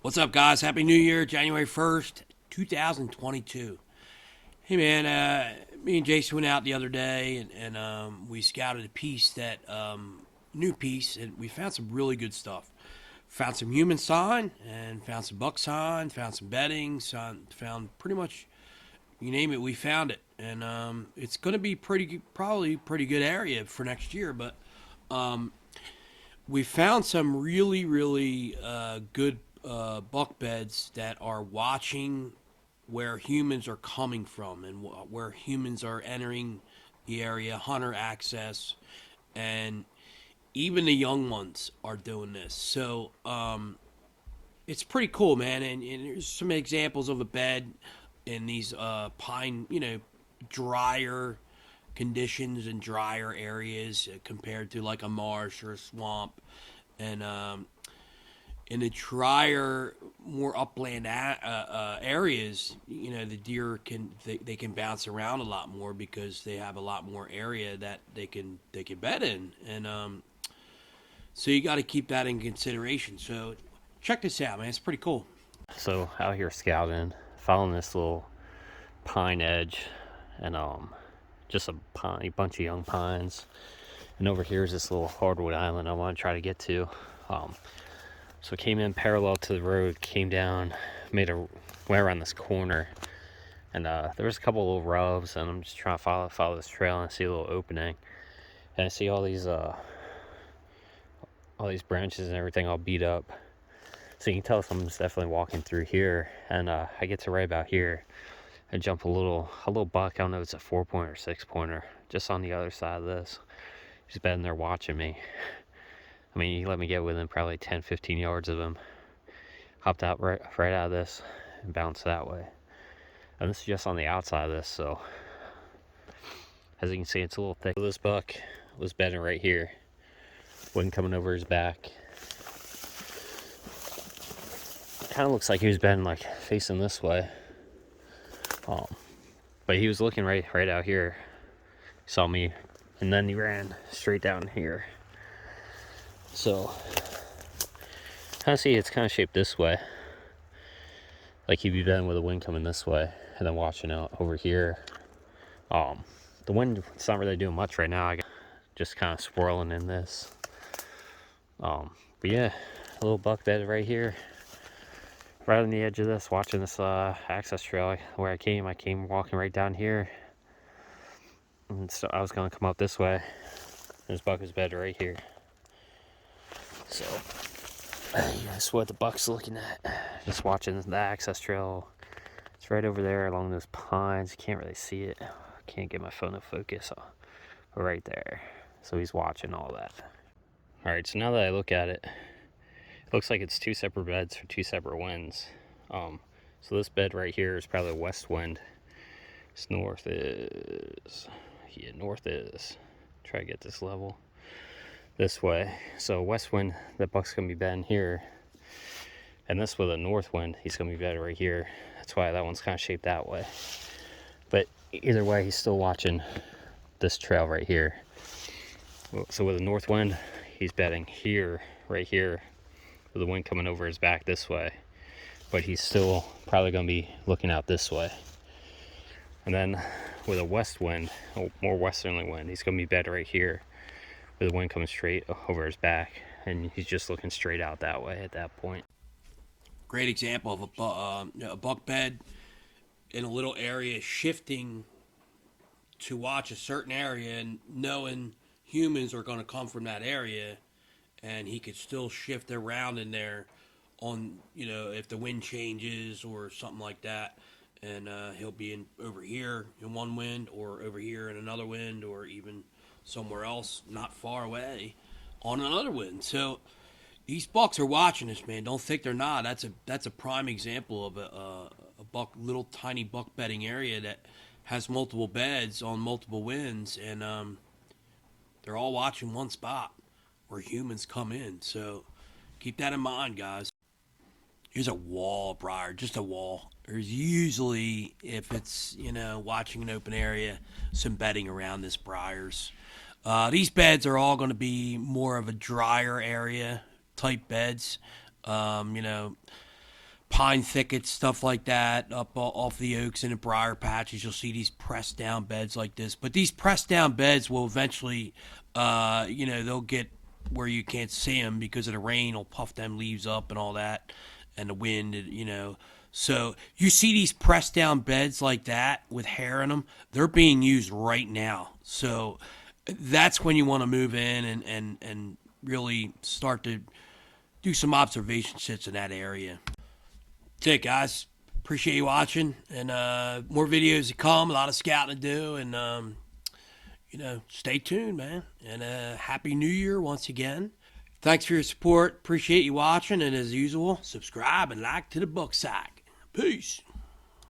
What's up, guys? Happy New Year, January 1st, 2022. Hey, man, me and Jason went out the other day and we scouted a piece new piece, and we found some really good stuff. Found some human sign and found some buck sign, found some bedding, found pretty much, you name it, we found it. And it's going to be probably pretty good area for next year, but um, we found some really good buck beds that are watching where humans are coming from and where humans are entering the area, hunter access, and even the young ones are doing this. So it's pretty cool, man. And there's some examples of a bed in these pine, drier conditions and drier areas compared to like a marsh or a swamp. And in the drier, more upland areas, the deer they can bounce around a lot more because they have a lot more area that they can bed in, and so you got to keep that in consideration. So check this out, man. It's pretty cool. So out here scouting, following this little pine edge, and just a bunch of young pines. And over here is this little hardwood island I want to try to get to. So came in parallel to the road, came down, went around this corner, and there was a couple little rubs, and I'm just trying to follow this trail and see a little opening, and I see all these branches and everything all beat up. So you can tell someone's definitely walking through here, and I get to right about here. I jump a little buck. I don't know if it's a 4-pointer or 6-pointer, just on the other side of this. He's been there watching me. I mean, he let me get within probably 10, 15 yards of him. Hopped out right out of this and bounced that way. And this is just on the outside of this, so as you can see, it's a little thick. So this buck was bedding right here. Wind coming over his back. Kind of looks like he was bedding like facing this way. But he was looking right out here. He saw me, and then he ran straight down here. So, kind of see it's kind of shaped this way. Like he'd be bedding with the wind coming this way, and then watching out over here. The wind, it's not really doing much right now. I got just kind of swirling in this. But yeah, a little buck bed right here. Right on the edge of this, watching this access trail where I came walking right down here, and so I was gonna come up this way. This buck is bed right here. So that's what the buck's looking at. Just watching the access trail. It's right over there along those pines. You can't really see it. Can't get my phone to focus. But right there. So he's watching all that. All right. So now that I look at it, it looks like it's two separate beds for two separate winds. So this bed right here is probably west wind. This north is, try to get this level this way. So west wind, that buck's gonna be bedding here, and this with a north wind, he's gonna be bedded right here. That's why that one's kind of shaped that way. But either way, he's still watching this trail right here. So with a north wind, he's bedding here, right here, with the wind coming over his back this way, but he's still probably going to be looking out this way. And then with a west wind, more westerly wind, he's going to be bedded right here with the wind coming straight over his back, and he's just looking straight out that way at that point. Great example of a buck bed in a little area shifting to watch a certain area and knowing humans are going to come from that area, and he could still shift around in there on, if the wind changes or something like that, and he'll be over here in one wind or over here in another wind or even somewhere else not far away on another wind. So these bucks are watching us, man. Don't think they're not. That's a prime example of a little tiny buck bedding area that has multiple beds on multiple winds, and they're all watching one spot where humans come in. So keep that in mind, guys. Here's a wall, Briar, just a wall. There's usually, if it's, watching an open area, some bedding around this briars. These beds are all going to be more of a drier area type beds. pine thickets, stuff like that, up off the oaks and the briar patches. You'll see these pressed down beds like this. But these pressed down beds will eventually, they'll get where you can't see them because of the rain will puff them leaves up and all that, and the wind. So you see these pressed down beds like that with hair in them, they're being used right now. So that's when you want to move in and really start to do some observation sits in that area. That's it, guys. Appreciate you watching, and more videos to come. A lot of scouting to do, and stay tuned, man. And Happy New Year once again. Thanks for your support. Appreciate you watching, and as usual, subscribe and like to the Bucksack. Peace.